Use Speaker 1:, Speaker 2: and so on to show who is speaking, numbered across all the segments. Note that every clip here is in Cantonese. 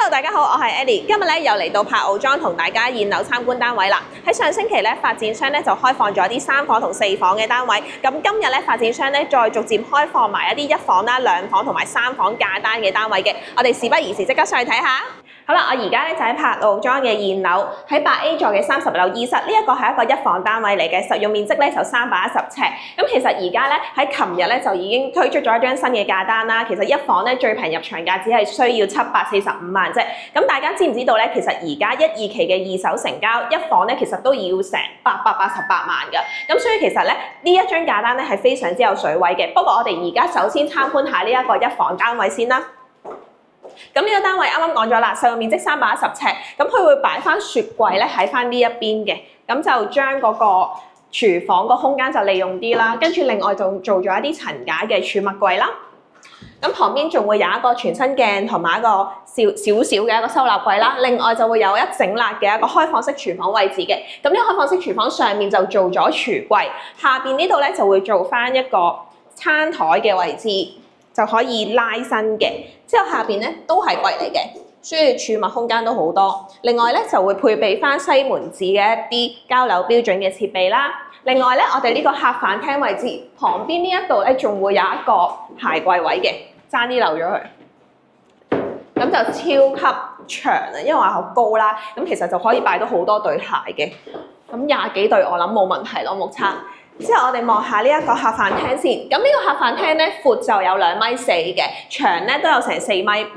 Speaker 1: Hello， 大家好，我係 Ellie， 今日咧又嚟到柏傲莊同大家現樓參觀單位啦。喺上星期咧，發展商咧就開放咗啲3房同4房嘅單位，咁今日咧發展商咧再逐漸開放埋一啲1房啦、2房同埋3房價單嘅單位嘅。我哋事不宜遲，即刻上去睇下。好啦，我而家咧就喺柏傲莊嘅現樓，喺8A 座嘅30樓2室，呢一個係一個1房單位嚟嘅，實用面積咧就310尺。咁其實而家咧喺琴日咧就已經推出咗一張新嘅價單啦。其實1房咧最平入場價只係需要745萬啫。咁大家知唔知道咧？其實而家1、2期嘅二手成交1房咧，其實都要成888萬㗎。咁所以其實咧呢一張價單咧係非常之有水位嘅。不過我哋而家首先參觀下呢一個1房單位先啦。咁呢個單位啱啱講咗啦，實用面積310尺，咁佢會擺翻雪櫃咧喺翻呢一邊嘅，咁就將嗰個廚房個空間就利用啲啦，跟住另外就做咗一啲層架嘅儲物櫃啦。咁旁邊仲會有一個全身鏡同埋一個少少嘅一個收納櫃啦，另外就會有一整辣嘅一個開放式廚房位置嘅。咁呢個開放式廚房上面就做咗櫥櫃，下邊呢度咧就會做翻一個餐台嘅位置。就可以拉伸嘅，之後下邊咧都係櫃嚟嘅，所以儲物空間都好多。另外咧就會配備翻西門子嘅一啲交樓標準嘅設備啦。另外咧，我哋呢個客飯廳位置旁邊呢一度咧，仲會有一個鞋櫃位嘅，爭啲漏咗佢。咁就超級長啊，因為話好高啦，咁其實就可以擺到好多對鞋嘅。咁20幾對我諗冇問題咯，目測。之後我哋望下呢一個客飯廳先，咁呢個客飯廳咧闊就有2.4米嘅，長咧都有成4.5米。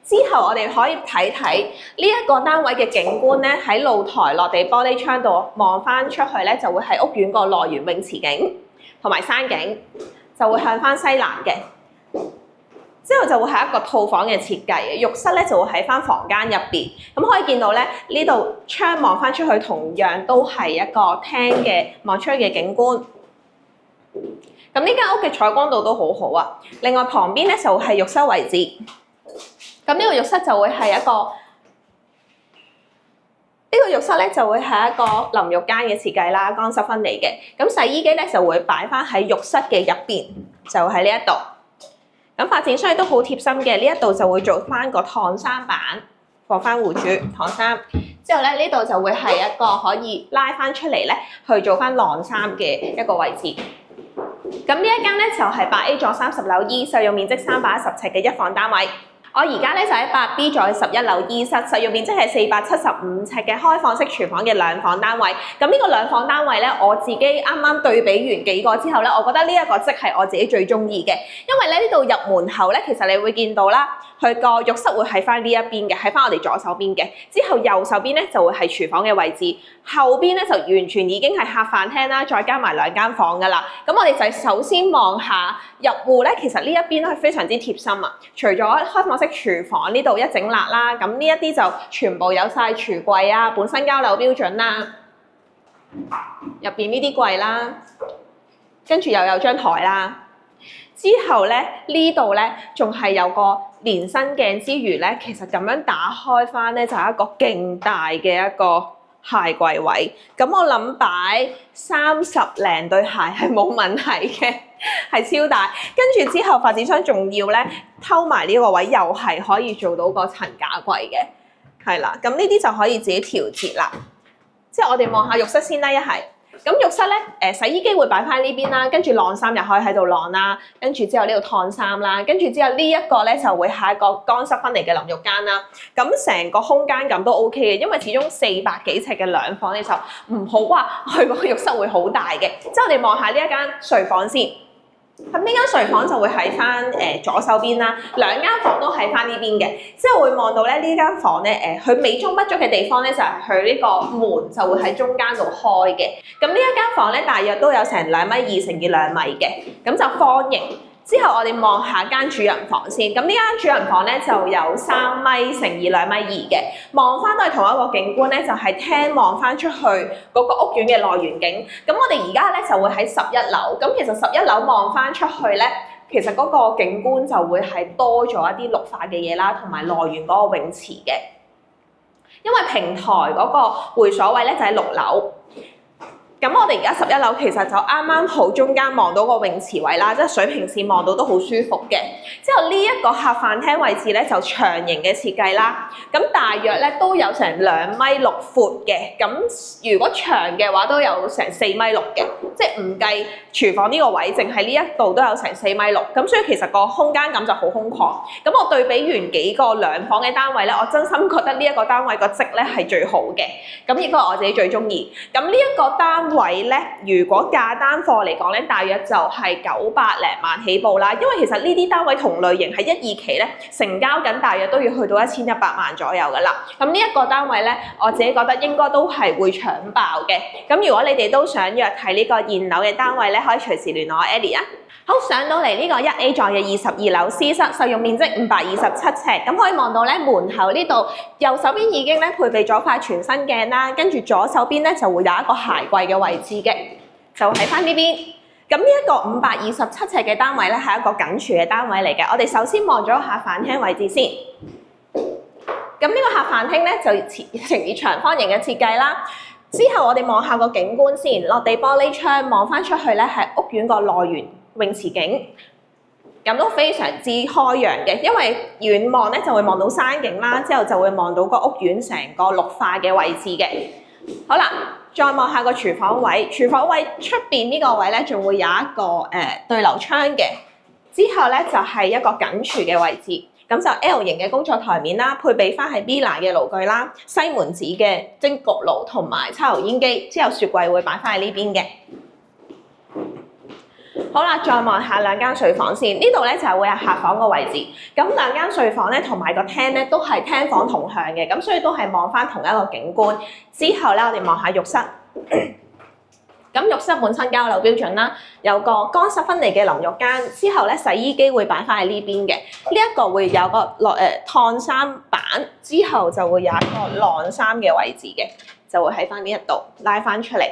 Speaker 1: 之後我哋可以睇睇呢一個單位嘅景觀咧，喺露台落地玻璃窗度望翻出去咧，就會係屋苑個內園泳池景同埋山景，就會向翻西南嘅。之後就會係一個套房嘅設計，浴室咧就會喺翻房間入邊。咁可以見到咧，呢度窗望翻出去同樣都係一個廳嘅望出去嘅景觀。咁呢間屋嘅採光度都好好啊。另外旁邊咧就係浴室位置。咁呢個浴室就會係一個浴室咧就會係一個淋浴間嘅設計啦，乾濕分離嘅。咁洗衣機咧就會擺翻喺浴室嘅入邊，就喺呢一度。咁發展商都好貼心嘅，呢一度就會做翻個燙衫板，放翻戶主燙衫。之後咧呢度就會係一個可以拉翻出嚟咧，去做翻晾衫嘅一個位置。咁呢一間咧就係8A 座30樓2，實用面積310尺嘅1房單位。我而家咧就喺8B 座嘅11樓2室，實用面積係475尺嘅開放式廚房嘅2房單位。咁呢個2房單位咧，我自己啱啱對比完幾個之後咧，我覺得呢一個即係我自己最中意嘅，因為咧呢度入門口咧，其實你會見到啦，佢個浴室會喺翻呢一邊嘅，喺翻我哋左手邊嘅。之後右手邊咧就會係廚房嘅位置，後邊咧就完全已經係客飯廳啦，再加埋2間房噶啦。咁我哋就首先望下入戶咧，其實呢一邊咧非常之貼心啊，除咗開放式廚房呢度一整辣啦，咁呢一啲就全部有晒櫥櫃啊，本身交樓標準啦，入邊呢啲櫃啦，跟住又有張台啦。之後咧呢度咧仲係有個連身鏡之餘咧，其實咁樣打開翻咧就係一個勁大嘅一個鞋櫃位。咁我諗擺30零對鞋係冇問題嘅。係超大，跟住之後發展商仲要咧偷埋呢個位，又係可以做到個層架櫃嘅，係啦。咁呢啲就可以自己調節啦。之後我哋望下浴室先啦，一係咁浴室咧，洗衣機會擺翻呢邊啦，跟住晾衫又可以喺度晾啦，跟住之後呢度燙衫啦，跟住之後呢一個咧就會係一個乾濕分離嘅淋浴間啦。咁成個空間感都 OK 嘅，因為始終400幾尺嘅2房咧就唔好話佢個浴室會好大嘅。之後我哋望下呢一間睡房先。咁呢間睡房就會喺翻左手邊啦，2間房都喺翻呢邊嘅，之後會望到咧呢間房咧佢美中不足嘅地方咧就係佢呢個門就會喺中間度開嘅。咁呢一間房咧大約都有成2.2米乘以2米嘅，咁就方形。之後我哋望下間主人房先，咁呢間主人房咧就有3米乘以2.2米嘅，望翻都係同一個景觀咧，就係廳望翻出去嗰個屋苑嘅內園景。咁我哋而家咧就會喺11樓，咁其實11樓望翻出去咧，其實嗰個景觀就會係多咗一啲綠化嘅嘢啦，同埋內園嗰個泳池嘅。因為平台嗰個會所位咧就喺6樓。咁我哋而家11樓其實就啱啱好中間望到個泳池位啦，即係水平線望到都好舒服嘅。之後呢一個客飯廳位置咧就長形嘅設計啦，咁大約咧都有成2.6米闊嘅，咁如果長嘅話都有成4.6米嘅，即係唔計廚房呢個位，淨係呢一度都有成4.6米，咁所以其實個空間感就好空曠。咁我對比完幾個兩房嘅單位咧，我真心覺得呢一個單位個積咧係最好嘅，咁亦都係我自己最中意。咁呢一個單位咧，如果價單貨嚟講咧，大約就係900零萬起步啦。因為其實呢啲單位同類型喺1、2期咧成交緊，大約都要去到1100萬左右噶啦。咁呢一個單位咧，我自己覺得應該都係會搶爆嘅。咁如果你哋都想約睇呢個現樓嘅單位咧，可以隨時聯絡我 Ellie 啊。好，上到嚟呢個1A 座嘅22樓 C 室，實用面積527尺，咁可以望到咧門口呢度右手邊已經咧配備咗塊全身鏡啦，跟住左手邊咧就會有一個鞋櫃嘅位置嘅，就喺翻呢邊。咁呢一個527尺嘅單位咧係一個緊廚嘅單位嚟嘅。我哋首先望咗下飯廳位置先。咁呢個客飯廳咧就呈現長方形嘅設計啦。之後我哋望下個景觀先，落地玻璃窗望翻出去咧係屋苑個內園泳池景，咁都非常之開揚嘅，因為遠望咧就會望到山景啦，之後就會望到個屋苑成個綠化嘅位置嘅。好啦，再望下個廚房位，廚房位出邊呢個位咧仲會有一個對流窗嘅，之後咧就係一個緊廚嘅位置。咁就 L 型嘅工作台面啦，配備翻係 Bina 嘅爐具啦，西門子嘅蒸焗爐同埋抽油煙機，之後雪櫃會擺翻喺呢邊嘅。好啦，再望下兩間睡房先，呢度咧就係會有客房個位置。咁兩間睡房咧同埋個廳咧都係廳房同向嘅，咁所以都係望翻同一個景觀。之後咧我哋望下浴室。咁浴室本身交樓標準啦，有個乾濕分離嘅淋浴間，之後咧洗衣機會擺翻喺呢邊嘅，呢一個會有個燙衫板，之後就會有一個晾衫嘅位置嘅，就會喺翻呢一度拉翻出嚟。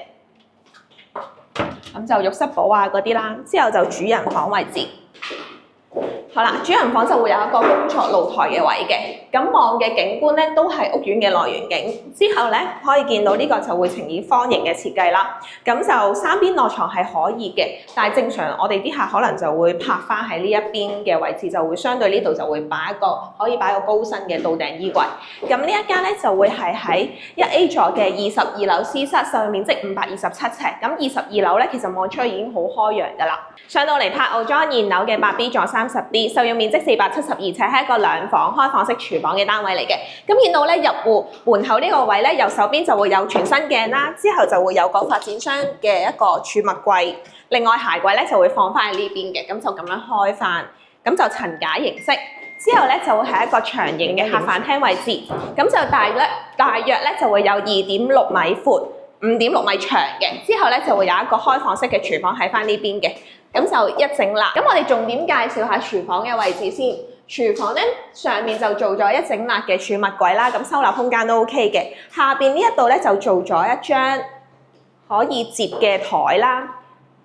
Speaker 1: 咁就浴室寶啊嗰啲啦，之後就主人房位置。好啦，主人房就會有一個工作露台嘅位嘅，咁望嘅景觀咧都係屋苑嘅內園景。之後咧可以見到呢個就會呈現方形嘅設計啦。咁就三邊落床係可以嘅，但係正常我哋啲客可能就會拍翻喺呢一邊嘅位置，就會相對呢度就會擺一個可以擺個高身嘅到頂衣櫃。咁呢一間咧就會係喺1A 座嘅22樓 C 室，實用面積527尺。咁22樓咧其實望出去已經好開揚㗎啦。上到嚟柏傲莊現樓嘅8B 座30D，實用面積472尺，係一個兩房開放式廚房嘅單位嚟嘅。咁見到咧入戶門口呢個位咧，右手邊就會有全身鏡啦，之後就會有個發展商嘅一個儲物櫃。另外鞋櫃咧就會放翻喺呢邊嘅，咁就咁樣開翻，咁就層架形式。之後咧就會係一個長形嘅客飯廳位置，咁就大約咧就會有2.6米闊、5.6米長嘅。之後咧就會有一個開放式嘅廚房喺翻呢邊嘅。咁就一整辣。咁我哋重點介紹下廚房嘅位置先。廚房咧上面就做咗一整辣嘅儲物櫃啦，咁收納空間都 OK 嘅。下邊呢一度咧就做咗一張可以摺嘅台啦。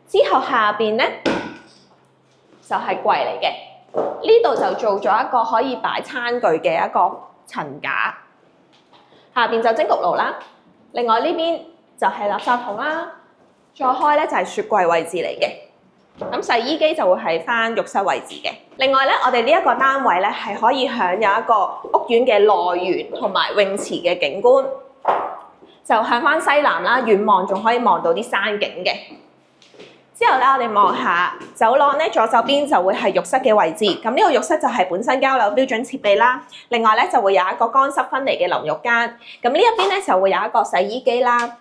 Speaker 1: 之後下邊咧就係櫃嚟嘅。呢度就做咗一個可以擺餐具嘅一個層架。下邊就蒸焗爐啦。另外呢邊就係垃圾桶啦。再開咧就係雪櫃位置嚟嘅。咁洗衣機就會喺翻浴室位置嘅。另外咧，我哋呢一個單位咧係可以享有一個屋苑嘅內園同埋泳池嘅景觀，就向翻西南啦，遠望仲可以望到啲山景嘅。之後咧，我哋望下走廊咧，左手邊就會係浴室嘅位置。咁呢個浴室就係本身交樓標準設備啦。另外咧就會有一個乾濕分離嘅淋浴間。咁呢一邊咧就會有一個洗衣機啦，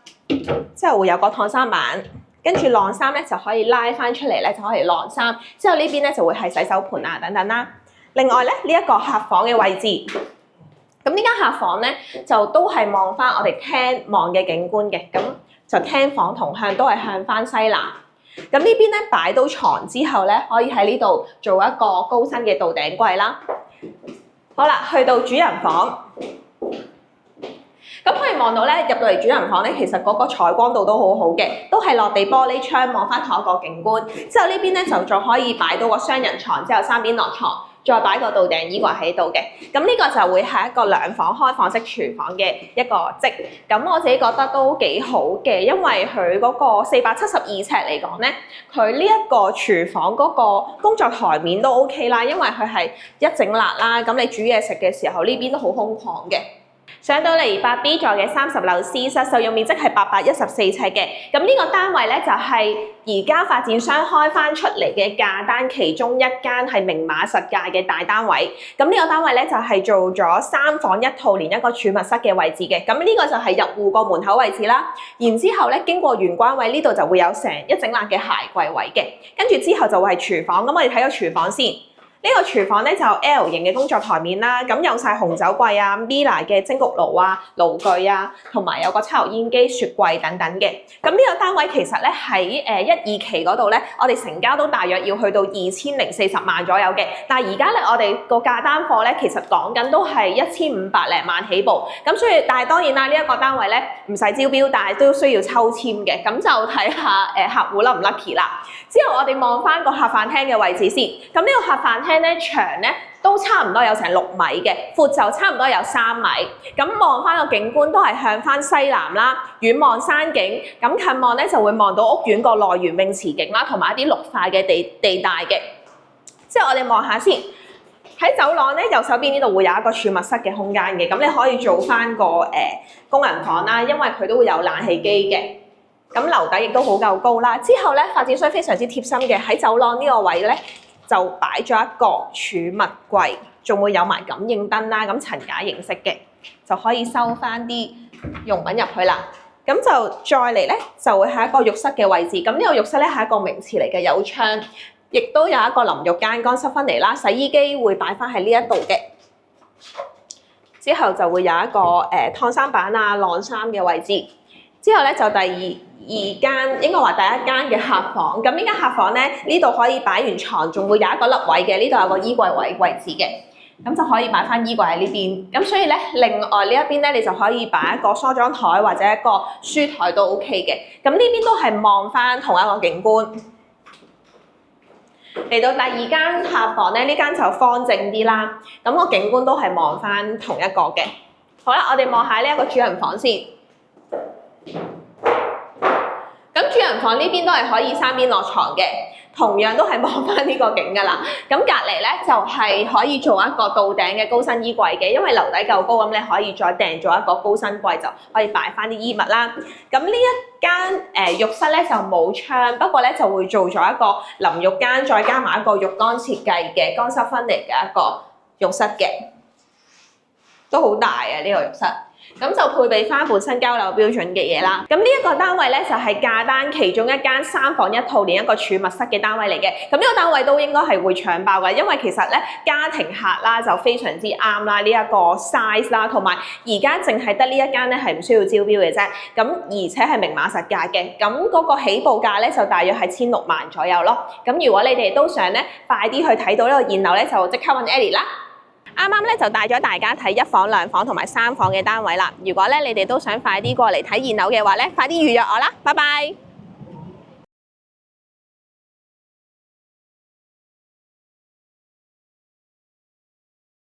Speaker 1: 之後會有個燙衫板。跟住晾衫咧就可以拉翻出嚟咧，就可以晾衫。之後呢邊咧就會係洗手盤啊等等啦。另外咧呢一個客房嘅位置，咁呢間客房咧就都係望翻我哋廳望嘅景觀嘅。咁就廳房同向都係向翻西南。咁呢邊咧擺到床之後咧，可以喺呢度做一個高身嘅到頂櫃啦。好啦，去到主人房。咁可以望到咧，入到嚟主人房咧，其實嗰個採光度都好好嘅，都係落地玻璃窗望翻同一個景觀。之後呢邊咧就仲可以擺到個雙人床，之後三邊落床。再擺個到頂衣櫃喺度嘅。咁呢個就會係一個兩房開放式廚房嘅一個則。咁我自己覺得都幾好嘅，因為佢嗰個472尺嚟講咧，佢呢一個廚房嗰個工作台面都 OK 啦，因為佢係一整肋啦。咁你煮嘢食嘅時候呢邊都好空曠嘅。上到嚟8B 座嘅30樓 C 室，實用面積係814尺嘅。咁呢個單位咧就係而家發展商開翻出嚟嘅價單其中一間係明碼實價嘅大單位。咁呢個單位咧就係做咗3房1套連一個儲物室嘅位置嘅。咁呢個就係入戶個門口位置啦。然之後咧經過玄關位呢度就會有成一整欄嘅鞋櫃位嘅。跟住之後就會係廚房。咁我哋睇個廚房先。呢個廚房咧就 L 型嘅工作台面啦，咁有晒紅酒櫃啊、Miele 嘅蒸焗爐啊、爐具啊，同埋有個抽油煙機、雪櫃等等嘅。咁呢個單位其實咧喺1、2期嗰度咧，我哋成交都大約要去到2040萬左右嘅。但係而家咧我哋個價單貨咧其實講緊都係1500零萬起步。咁所以但係當然啦，呢一個單位咧唔使招標，但係都需要抽籤嘅。咁就睇下客戶 lucky 唔 lucky 啦。之後我哋望翻個客飯廳嘅位置先。咁呢個客飯廳咧長咧都差唔多有成6米嘅，闊就差唔多有3米。咁望翻個景觀都係向翻西南啦，遠望山景。咁近望咧就會望到屋苑個內園泳池景啦，同埋一啲綠化嘅地帶嘅。之後我哋望下先，喺走廊咧右手邊呢度會有一個儲物室嘅空間嘅。咁你可以做翻個工人房啦，因為佢都會有冷氣機嘅。咁樓底亦都好夠高啦。之後咧發展商非常之貼心嘅，喺走廊呢個位咧就擺咗一個儲物櫃，仲會有埋感應燈啦。咁層架形式嘅就可以收翻啲用品入去啦。咁就再嚟咧就會係一個浴室嘅位置。咁呢個浴室咧係一個名廁嚟嘅，有窗，亦都有一個淋浴間乾濕分離啦。洗衣機會擺翻喺呢一度嘅。之後就會有一個燙衫板啊、晾衫嘅位置。之後咧就第二間，應該話第一間嘅客房。咁呢間客房咧，呢度可以擺完床，仲會有一個凹位嘅。呢度有個衣櫃位置嘅，咁就可以擺翻衣櫃喺呢邊。咁所以咧，另外呢一邊咧，你就可以擺一個梳妝台或者一個書台都 OK 嘅。咁呢邊都係望翻同一個景觀。嚟到第二間客房咧，呢間就方正啲啦。咁個景觀都係望翻同一個嘅。好啦，我哋望下呢一個主人房先。咁主人房呢邊都係可以三邊落床嘅，同樣都係望翻呢個景㗎啦。咁隔離咧就係可以做一個到頂嘅高身衣櫃嘅，因為樓底夠高，咁你可以再訂做一個高身櫃，就可以擺翻啲衣物啦。咁呢一間浴室咧就冇窗，不過咧就會做咗一個淋浴間，再加埋一個浴缸設計嘅乾濕分離嘅一個浴室嘅，都好大啊呢個浴室。咁就配備翻本身交樓標準嘅嘢啦。咁呢一個單位咧就係價單其中一間3房1套連一個儲物室嘅單位嚟嘅。咁呢個單位都應該係會搶爆嘅，因為其實咧家庭客啦就非常之啱啦，呢一個 size 啦，同埋而家淨係得呢一間咧係唔需要招標嘅啫。咁而且係明碼實價嘅。咁嗰個起步價咧就大約係16萬左右咯。咁如果你哋都想咧快啲去睇到呢個現樓咧，就即刻揾 Ellie 啦。啱啱咧就帶咗大家睇1房、2房同埋3房嘅單位啦。如果咧你哋都想快啲過嚟睇現樓嘅話咧，快啲預約我啦。拜拜。